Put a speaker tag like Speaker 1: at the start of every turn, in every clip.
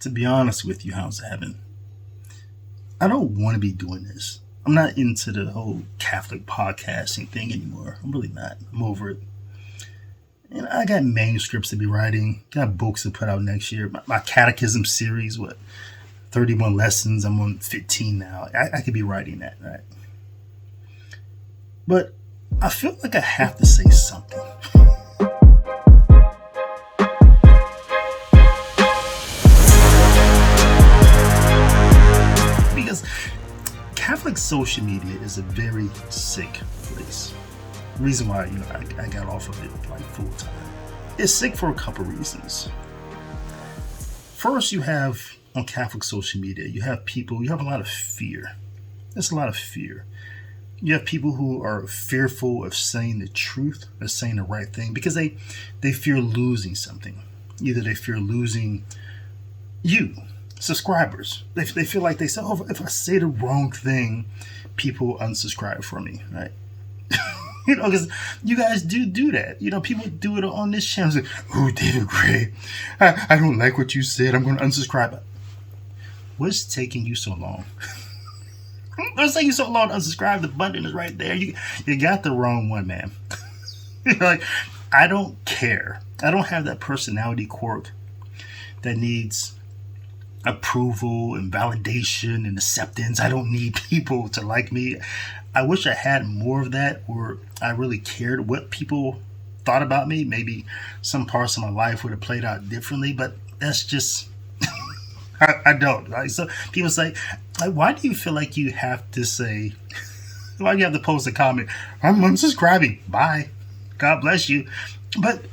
Speaker 1: To be honest with you, House of Heaven, I don't want to be doing this. I'm not into the whole Catholic podcasting thing anymore. I'm really not. I'm over it. And I got manuscripts to be writing, got books to put out next year. My catechism series, 31 lessons. I'm on 15 now. I could be writing that, right? But I feel like I have to say something. Because Catholic social media is a very sick place. Reason why I got off of it like full time. It's sick for a couple reasons. First, you have on Catholic social media, you have a lot of fear. There's a lot of fear. You have people who are fearful of saying the truth or saying the right thing because they fear losing something. Either they fear losing you, subscribers. They feel like they say, oh, if I say the wrong thing, people unsubscribe from me, right? Because you guys do that. People do it on this channel. Like, oh, David Gray, I don't like what you said. I'm going to unsubscribe. What's taking you so long? What's taking you so long to unsubscribe? The button is right there. You got the wrong one, man. Like, I don't care. I don't have that personality quirk that needs approval and validation and acceptance. I don't need people to like me. I wish I had more of that, where I really cared what people thought about me. Maybe some parts of my life would have played out differently, but that's just, I don't. Right? So people say, why do you feel like you have to say, why do you have to post a comment? I'm unsubscribing. Bye. God bless you. But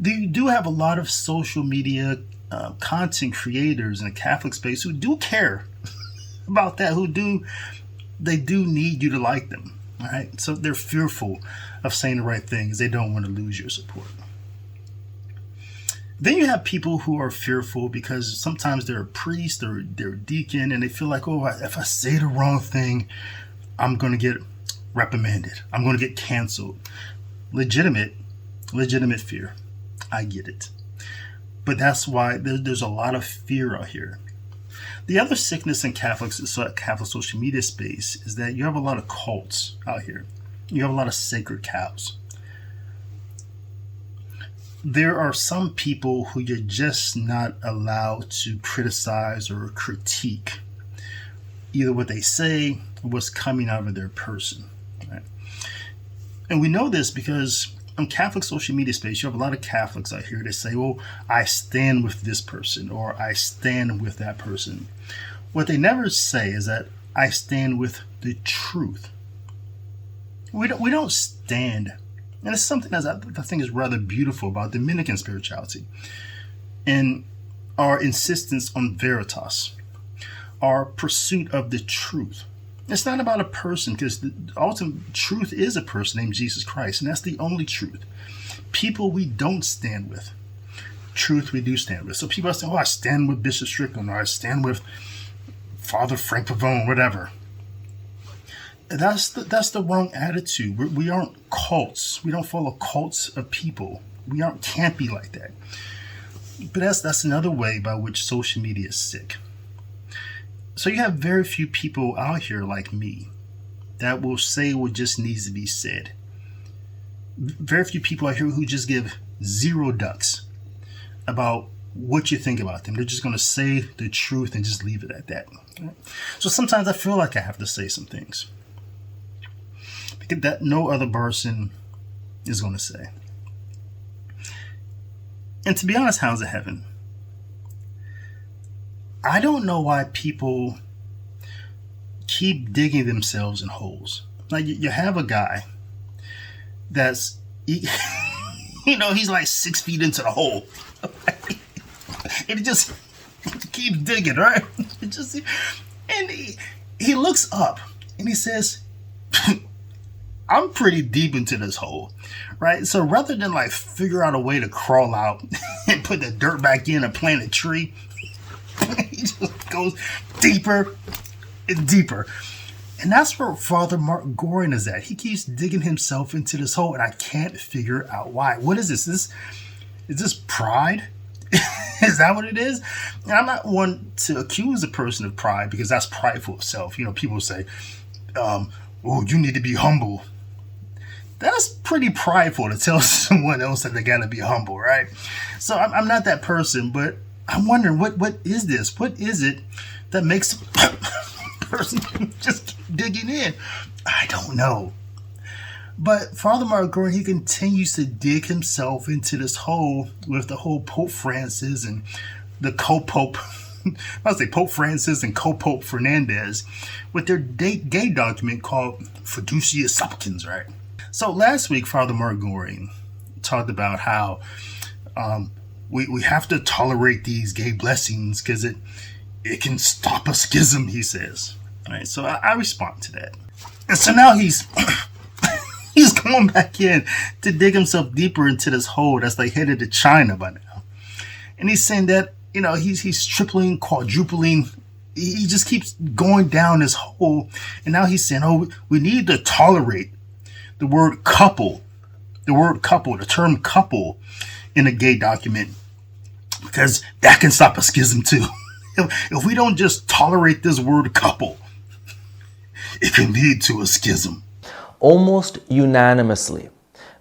Speaker 1: you do have a lot of social media content creators in the Catholic space who do care about that, they do need you to like them, all right? So they're fearful of saying the right things. They don't want to lose your support. Then you have people who are fearful because sometimes they're a priest or they're a deacon and they feel like, oh, if I say the wrong thing, I'm going to get reprimanded. I'm going to get canceled. Legitimate fear. I get it. But that's why there's a lot of fear out here. The other sickness in Catholic social media space is that you have a lot of cults out here. You have a lot of sacred cows. There are some people who you're just not allowed to criticize or critique either what they say or what's coming out of their person. Right? And we know this because on Catholic social media space, you have a lot of Catholics out here that say, well, I stand with this person or I stand with that person. What they never say is that I stand with the truth. We don't stand, and it's something that I think is rather beautiful about Dominican spirituality and our insistence on veritas, our pursuit of the truth. It's not about a person, because the ultimate truth is a person named Jesus Christ, and that's the only truth. People we don't stand with. Truth we do stand with. So people say, oh, I stand with Bishop Strickland, or I stand with Father Frank Pavone, whatever. That's the wrong attitude. We aren't cults. We don't follow cults of people. Can't be like that. But that's another way by which social media is sick. So you have very few people out here like me that will say what just needs to be said. Very few people out here who just give zero ducks about what you think about them. They're just going to say the truth and just leave it at that. So sometimes I feel like I have to say some things that no other person is going to say. And to be honest, Hounds of Heaven, I don't know why people keep digging themselves in holes. Like, you have a guy that's, he's like 6 feet into the hole. And he just keeps digging, right? And he looks up and he says, I'm pretty deep into this hole, right? So rather than like figure out a way to crawl out and put the dirt back in and plant a tree, he just goes deeper and deeper. And that's where Father Mark Goring is at. He keeps digging himself into this hole, and I can't figure out why. What is this? Is this pride? Is that what it is? And I'm not one to accuse a person of pride because that's prideful of self. People say, oh, you need to be humble. That's pretty prideful to tell someone else that they gotta be humble, right? So I'm not that person, but I'm wondering what is this? What is it that makes a person just keep digging in? I don't know. But Father Mark Goring, he continues to dig himself into this hole with the whole Pope Francis and the co-Pope, I'll say Pope Francis and co-Pope Fernandez, with their gay document called Fiducia Supplicans, right? So last week, Father Mark Goring talked about how we have to tolerate these gay blessings because it can stop a schism, he says. All right, so I respond to that. And so now he's going back in to dig himself deeper into this hole that's like headed to China by now. And he's saying that, he's tripling, quadrupling. He just keeps going down this hole. And now he's saying, we need to tolerate the word couple, the term couple in a gay document, because that can stop a schism too. If we don't just tolerate this word couple, it can lead to a schism.
Speaker 2: Almost unanimously,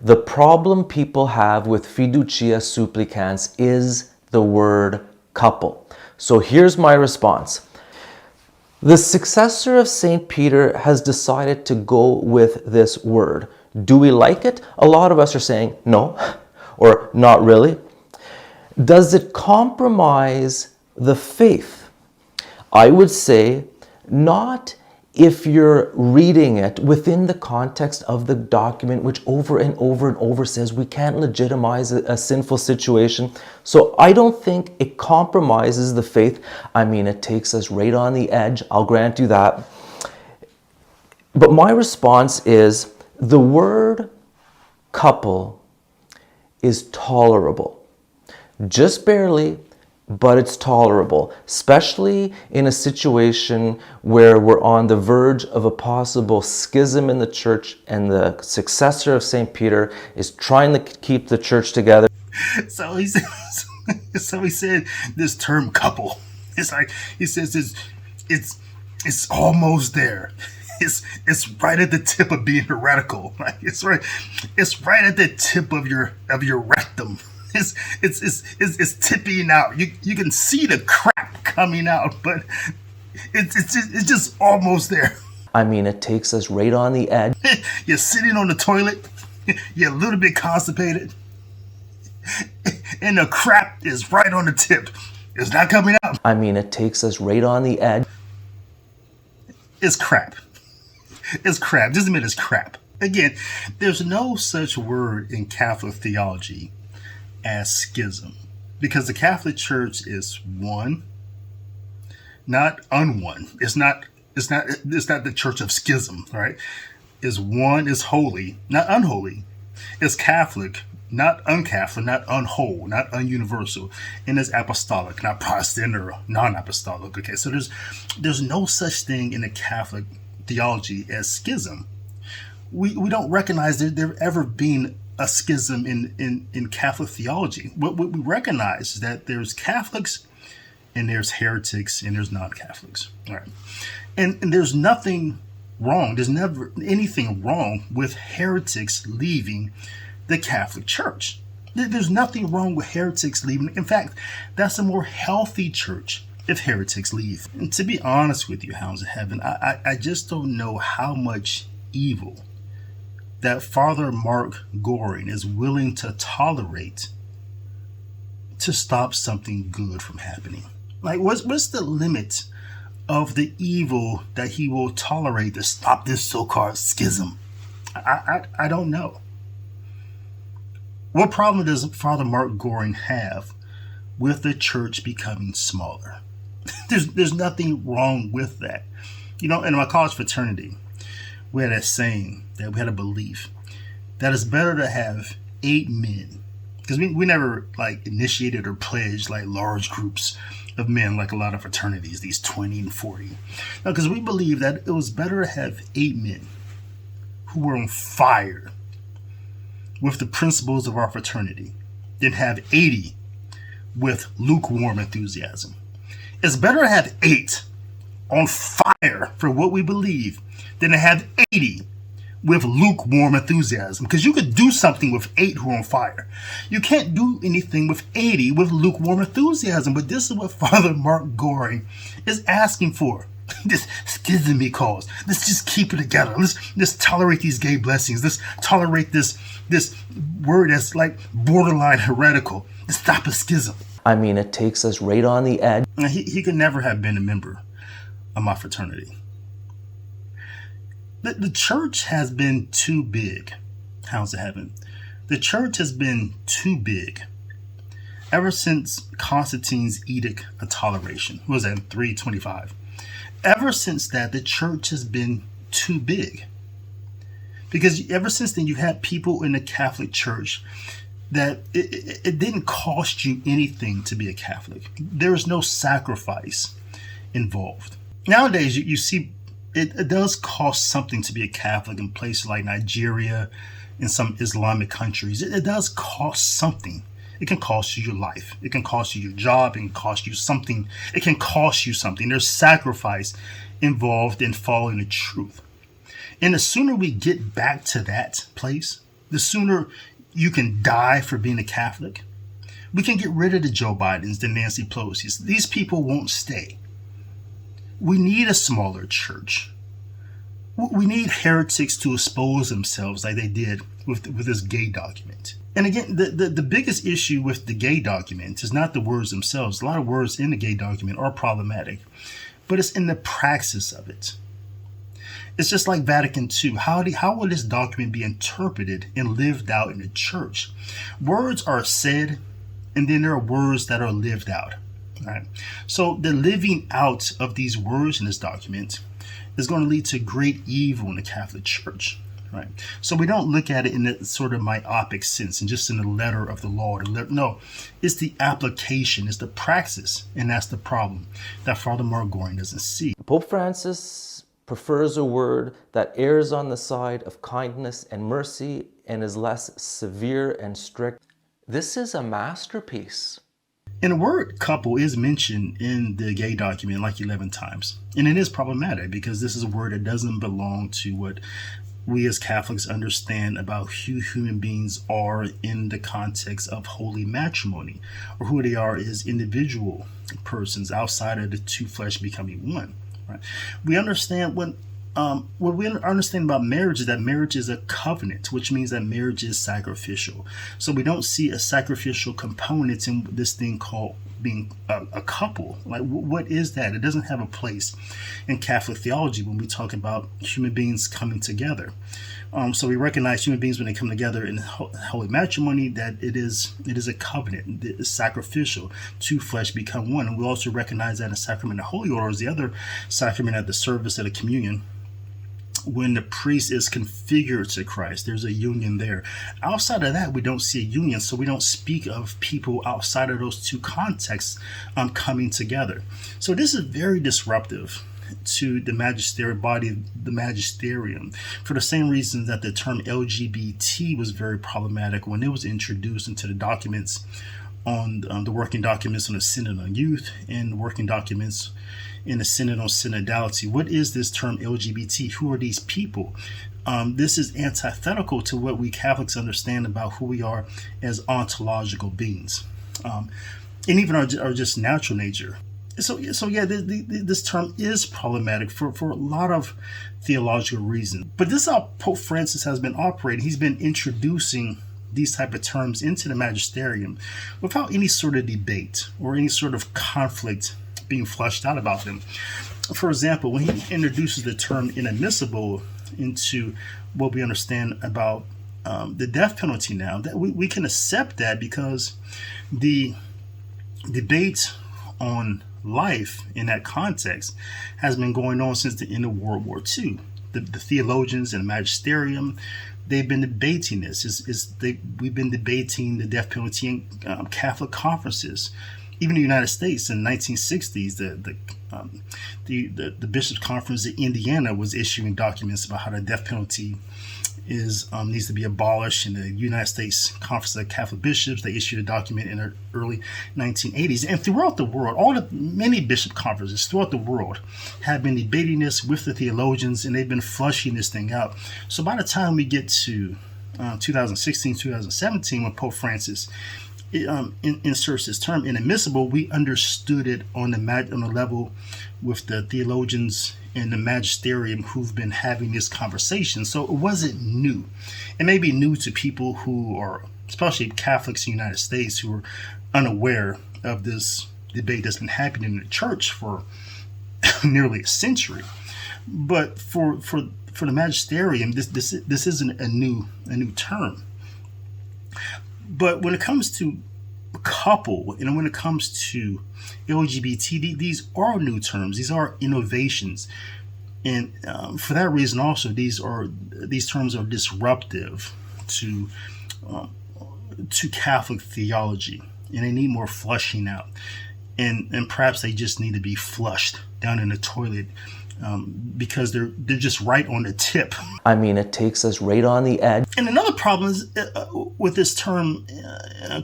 Speaker 2: the problem people have with Fiducia Supplicans is the word couple. So here's my response. The successor of St. Peter has decided to go with this word. Do we like it? A lot of us are saying no, or not really. Does it compromise the faith? I would say not if you're reading it within the context of the document, which over and over and over says we can't legitimize a sinful situation. So I don't think it compromises the faith. I mean, it takes us right on the edge. I'll grant you that. But my response is the word couple is tolerable. Just barely, but it's tolerable, especially in a situation where we're on the verge of a possible schism in the church and the successor of St. Peter is trying to keep the church together.
Speaker 1: So he said this term couple. It's like he says it's almost there. It's right at the tip of being heretical. Like it's right at the tip of your rectum. It's tipping out. You can see the crap coming out, but it's just almost there.
Speaker 2: I mean, it takes us right on the edge.
Speaker 1: You're sitting on the toilet. You're a little bit constipated, and the crap is right on the tip. It's not coming out.
Speaker 2: I mean, it takes us right on the edge.
Speaker 1: It's crap. It's crap. Just admit it's crap. Again, there's no such word in Catholic theology as schism, because the Catholic Church is one, not unone. It's not the Church of Schism, right? Is one, is holy, not unholy. It's Catholic, not uncatholic, not unwhole, not ununiversal, and it's apostolic, not Protestant or non-apostolic. Okay, so there's no such thing in the Catholic theology as schism. We don't recognize there ever being a schism in Catholic theology. What we recognize is that there's Catholics and there's heretics and there's non-Catholics. All right. And there's nothing wrong. There's never anything wrong with heretics leaving the Catholic Church. There's nothing wrong with heretics leaving. In fact, that's a more healthy church if heretics leave. And to be honest with you, hounds of heaven, I just don't know how much evil that Father Mark Goring is willing to tolerate to stop something good from happening. Like, what's the limit of the evil that he will tolerate to stop this so-called schism? I don't know. What problem does Father Mark Goring have with the church becoming smaller? There's nothing wrong with that. In my college fraternity, we had a saying, that we had a belief that it's better to have 8 men, because we never initiated or pledged large groups of men like a lot of fraternities, these 20 and 40. Now, because we believe that it was better to have 8 men who were on fire with the principles of our fraternity than have 80 with lukewarm enthusiasm. It's better to have 8 on fire for what we believe than to have 80 with lukewarm enthusiasm, because you could do something with 8 who are on fire. You can't do anything with 80 with lukewarm enthusiasm. But this is what Father Mark Goring is asking for. This schism he calls. Let's just keep it together. Let's tolerate these gay blessings. Let's tolerate this word that's like borderline heretical. Let's stop a schism.
Speaker 2: I mean, it takes us right on the edge.
Speaker 1: Now, he could never have been a member of my fraternity. The church has been too big. How's it heaven? The church has been too big ever since Constantine's Edict of Toleration. What was that, in 325? Ever since that, the church has been too big. Because ever since then, you had people in the Catholic Church that it didn't cost you anything to be a Catholic. There is no sacrifice involved. Nowadays, you see it does cost something to be a Catholic in places like Nigeria, in some Islamic countries. It does cost something. It can cost you your life. It can cost you your job. It can cost you something. It can cost you something. There's sacrifice involved in following the truth. And the sooner we get back to that place, the sooner you can die for being a Catholic. We can get rid of the Joe Bidens, the Nancy Pelosi's. These people won't stay. We need a smaller church. We need heretics to expose themselves like they did with this gay document. And again, the biggest issue with the gay document is not the words themselves. A lot of words in the gay document are problematic, but it's in the praxis of it. It's just like Vatican II. How will this document be interpreted and lived out in the church? Words are said, and then there are words that are lived out. Right? So the living out of these words in this document is going to lead to great evil in the Catholic Church. Right? So we don't look at it in that sort of myopic sense and just in the letter of the law. No, it's the application, it's the praxis, and that's the problem that Father Mark Goring doesn't see.
Speaker 2: Pope Francis prefers a word that errs on the side of kindness and mercy and is less severe and strict. This is a masterpiece.
Speaker 1: And the word couple is mentioned in the gay document like 11 times. And it is problematic because this is a word that doesn't belong to what we as Catholics understand about who human beings are in the context of holy matrimony, or who they are as individual persons outside of the two flesh becoming one. Right? We understand what we understand about marriage is that marriage is a covenant, which means that marriage is sacrificial. So we don't see a sacrificial component in this thing called being a couple. Like, what is that? It doesn't have a place in Catholic theology when we talk about human beings coming together. So we recognize human beings when they come together in holy matrimony, that it is a covenant. It is sacrificial. Two flesh become one. And we also recognize that in the sacrament of holy orders, the other sacrament at the service of the communion, when the priest is configured to Christ, there's a union there. Outside of that, we don't see a union, so we don't speak of people outside of those two contexts coming together. So this is very disruptive to the magisterial body, the magisterium, for the same reason that the term LGBT was very problematic when it was introduced into the documents on the working documents on the Synod on Youth and the working documents in the Synod on Synodality. What is this term LGBT? Who are these people? This is antithetical to what we Catholics understand about who we are as ontological beings, and even our just natural nature. So yeah, this term is problematic for a lot of theological reasons. But this is how Pope Francis has been operating. He's been introducing these type of terms into the magisterium without any sort of debate or any sort of conflict being flushed out about them. For example, when he introduces the term inadmissible into what we understand about the death penalty now, that we can accept that because the debate on life in that context has been going on since the end of World War II. The theologians and the magisterium, they've been debating this. We've been debating the death penalty in Catholic conferences. Even in the United States in the 1960s, the Bishops' Conference in Indiana was issuing documents about how the death penalty needs to be abolished. In the United States Conference of Catholic Bishops, they issued a document in the early 1980s. And throughout the world, many bishop conferences throughout the world have been debating this with the theologians, and they've been flushing this thing out. So by the time we get to 2016, 2017, when Pope Francis inserts this term inadmissible, we understood it on the level with the theologians and the magisterium who've been having this conversation. So it wasn't new. It may be new to people who are, especially Catholics in the United States, who are unaware of this debate that's been happening in the church for nearly a century. But for the magisterium, this isn't a new term. But when it comes to couple, and when it comes to LGBT, these are new terms. These are innovations, and for that reason, also these terms are disruptive to Catholic theology, and they need more flushing out. And perhaps they just need to be flushed down in the toilet. Because they're just right on the tip.
Speaker 2: I mean, it takes us right on the edge.
Speaker 1: And another problem is with this term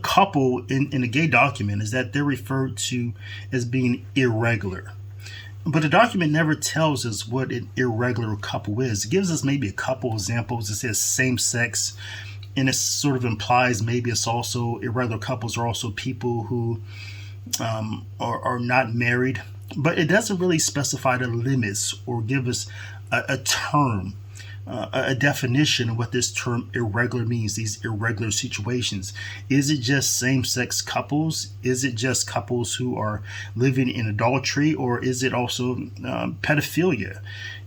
Speaker 1: couple in a gay document is that they're referred to as being irregular. But the document never tells us what an irregular couple is. It gives us maybe a couple examples. It says same sex, and it sort of implies maybe it's also irregular couples are also people who are not married. But it doesn't really specify the limits or give us a term, a definition of what this term irregular means, these irregular situations. Is it just same-sex couples? Is it just couples who are living in adultery? Or is it also pedophilia?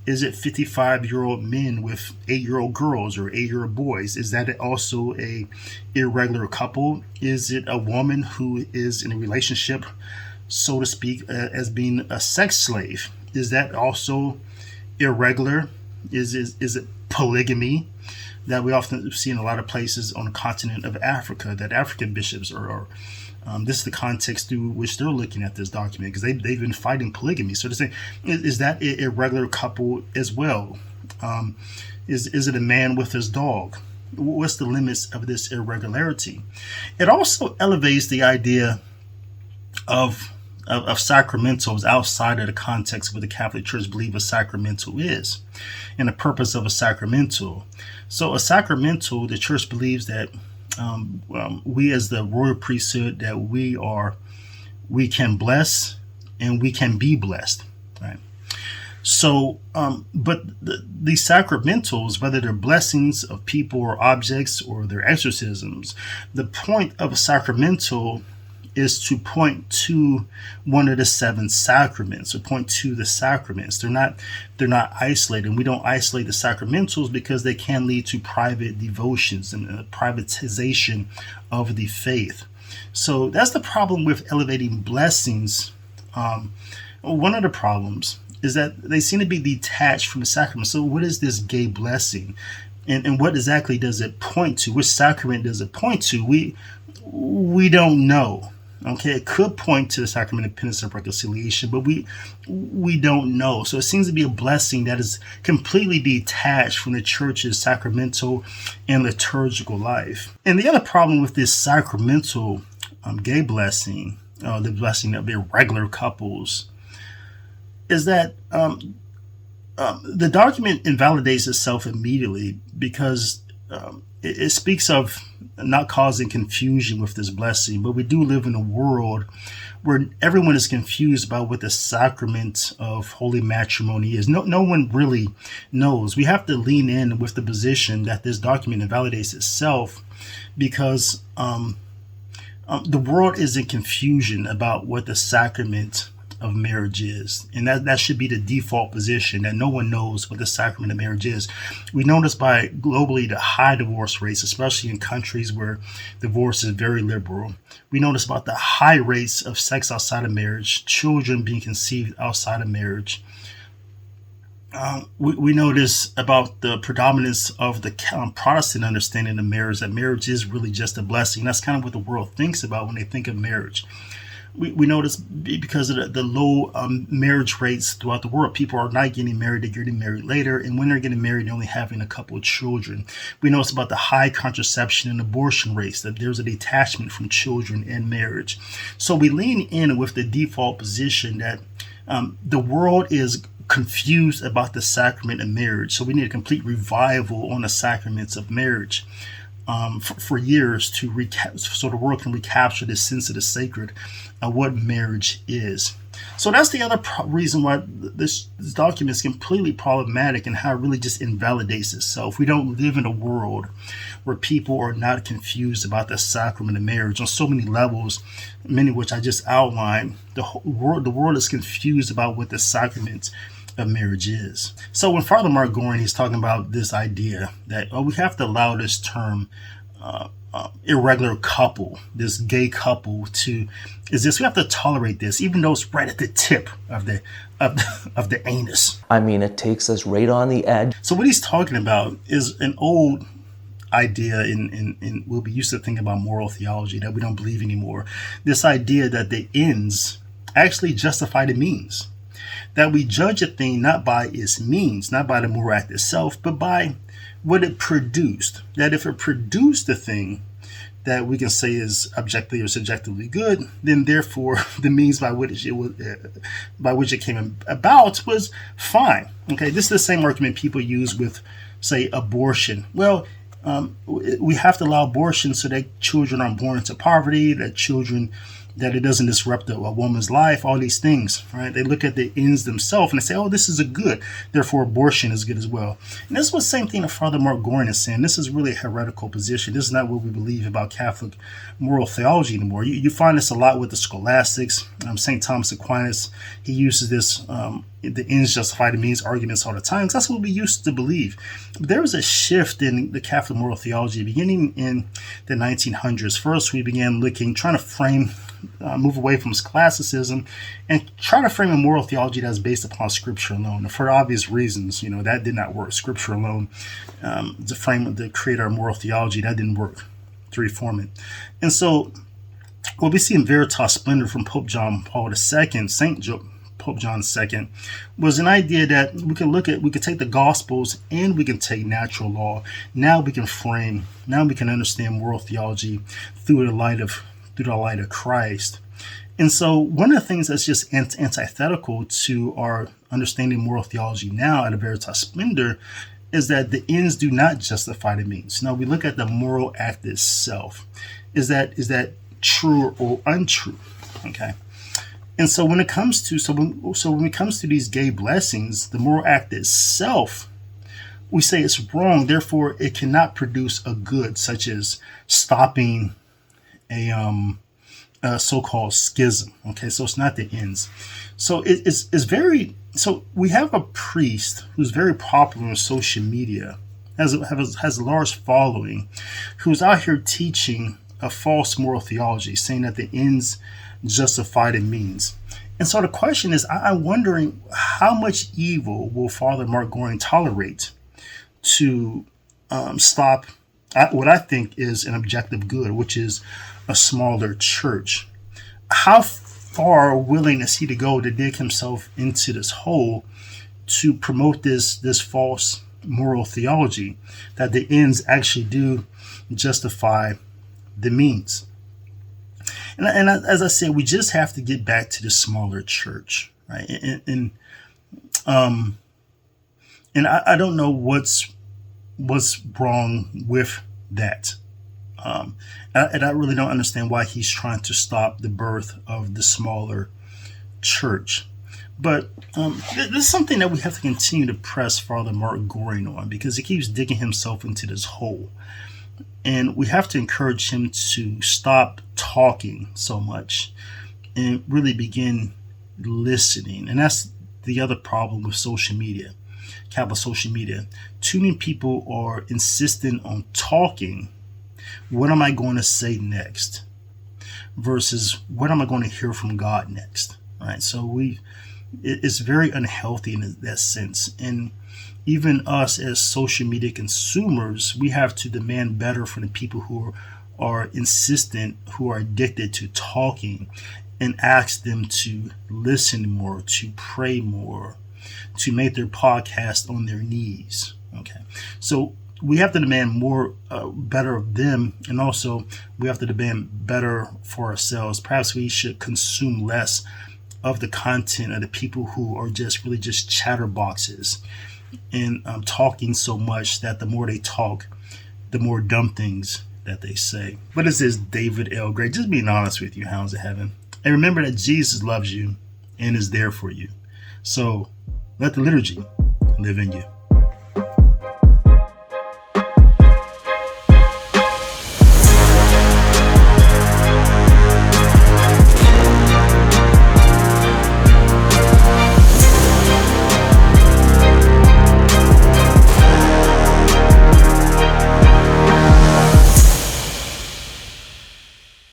Speaker 1: Is it 55-year-old men with 8-year-old girls or 8-year-old boys? Is that also a irregular couple? Is it a woman who is in a relationship, so to speak, as being a sex slave? Is that also irregular? Is it polygamy that we often see in a lot of places on the continent of Africa, that African bishops are this is the context through which they're looking at this document, because they've been fighting polygamy. So to say, is that an irregular couple as well? Is it a man with his dog? What's the limits of this irregularity? It also elevates the idea of sacramentals outside of the context of what the Catholic Church believes a sacramental is and the purpose of a sacramental. So a sacramental, the Church believes that we as the royal priesthood, that we can bless and we can be blessed, right? So, but these sacramentals, whether they're blessings of people or objects or they're exorcisms, the point of a sacramental is to point to one of the 7 sacraments, or point to the sacraments. They're not isolated. And we don't isolate the sacramentals because they can lead to private devotions and privatization of the faith. So that's the problem with elevating blessings. One of the problems is that they seem to be detached from the sacrament. So what is this gay blessing? And what exactly does it point to? Which sacrament does it point to? We don't know. Okay, it could point to the sacrament of penance and reconciliation, but we don't know. So it seems to be a blessing that is completely detached from the church's sacramental and liturgical life. And the other problem with this sacramental gay blessing, the blessing of irregular couples, is that the document invalidates itself immediately because it speaks of not causing confusion with this blessing, but we do live in a world where everyone is confused about what the sacrament of holy matrimony is. No one really knows. We have to lean in with the position that this document invalidates itself because the world is in confusion about what the sacrament of marriage is, and that should be the default position, that no one knows what the sacrament of marriage is. We know this by globally the high divorce rates, especially in countries where divorce is very liberal. We know this about the high rates of sex outside of marriage, children being conceived outside of marriage. We know this about the predominance of the Protestant understanding of marriage, that marriage is really just a blessing. That's kind of what the world thinks about when they think of marriage. we notice because of the low marriage rates throughout the world, people are not getting married, they're getting married later. And when they're getting married, they're only having a couple of children. We notice about the high contraception and abortion rates, that there's a detachment from children and marriage. So we lean in with the default position that the world is confused about the sacrament of marriage. So we need a complete revival on the sacraments of marriage. For years so the world can recapture this sense of the sacred, what marriage is. So that's the other reason why this document is completely problematic and how it really just invalidates itself. We don't live in a world where people are not confused about the sacrament of marriage on so many levels, many of which I just outlined. The world is confused about what the sacrament of marriage is. So when Father Mark Goring, he's talking about this idea that we have to allow this term irregular couple, this gay couple, we have to tolerate this, even though it's right at the tip of the anus.
Speaker 2: I mean, it takes us right on the edge.
Speaker 1: So what he's talking about is an old idea in we'll be used to thinking about moral theology that we don't believe anymore. This idea that the ends actually justify the means. That we judge a thing not by its means, not by the moral act itself, but by what it produced. That if it produced a thing that we can say is objectively or subjectively good, then therefore the means by which it came about was fine. Okay, this is the same argument people use with, say, abortion. Well, we have to allow abortion so that children aren't born into poverty, that it doesn't disrupt a woman's life, all these things, right? They look at the ends themselves and they say, oh, this is a good, therefore abortion is good as well. And this was the same thing that Father Mark Goring is saying. This is really a heretical position. This is not what we believe about Catholic moral theology anymore. You find this a lot with the scholastics. St. Thomas Aquinas, he uses this, the ends justify the means arguments all the time, because that's what we used to believe. But there was a shift in the Catholic moral theology beginning in the 1900s. First, we began trying to move away from scholasticism and try to frame a moral theology that's based upon Scripture alone. And for obvious reasons, that did not work. Scripture alone, to create our moral theology, that didn't work to reform it. And so what we see in Veritas Splendor from Pope John Paul II, Pope John II, was an idea that we could take the Gospels and we can take natural law. Now we can understand moral theology through the light of Christ. And so one of the things that's just antithetical to our understanding moral theology now at a Veritas Splendor is that the ends do not justify the means. Now we look at the moral act itself. Is that true or untrue? Okay. And so when it comes to these gay blessings, the moral act itself, we say it's wrong. Therefore, it cannot produce a good, such as stopping a so-called schism. Okay, so it's not the ends. So So we have a priest who's very popular on social media, has a large following, who's out here teaching a false moral theology, saying that the ends justify the means. And so the question is, I'm wondering how much evil will Father Mark Goring tolerate to stop what I think is an objective good, which is a smaller church. How far willing is he to go to dig himself into this hole to promote this false moral theology that the ends actually do justify the means? And as I said, we just have to get back to the smaller church, right? And I don't know what's wrong with that. And I really don't understand why he's trying to stop the birth of the smaller church. But this is something that we have to continue to press Father Mark Goring on, because he keeps digging himself into this hole. And we have to encourage him to stop talking so much and really begin listening. And that's the other problem with social media, Catholic social media. Too many people are insistent on talking. What am I going to say next? Versus what am I going to hear from God next? Right? So it's very unhealthy in that sense. And even us as social media consumers, we have to demand better from the people who are insistent, who are addicted to talking and ask them to listen more, to pray more, to make their podcast on their knees. Okay, so we have to demand more, better of them, and also we have to demand better for ourselves. Perhaps we should consume less of the content of the people who are just really just chatterboxes and talking so much that the more they talk, the more dumb things that they say. What is this, David L. Gray? Just being honest with you, hounds of heaven. And remember that Jesus loves you and is there for you. So let the liturgy live in you.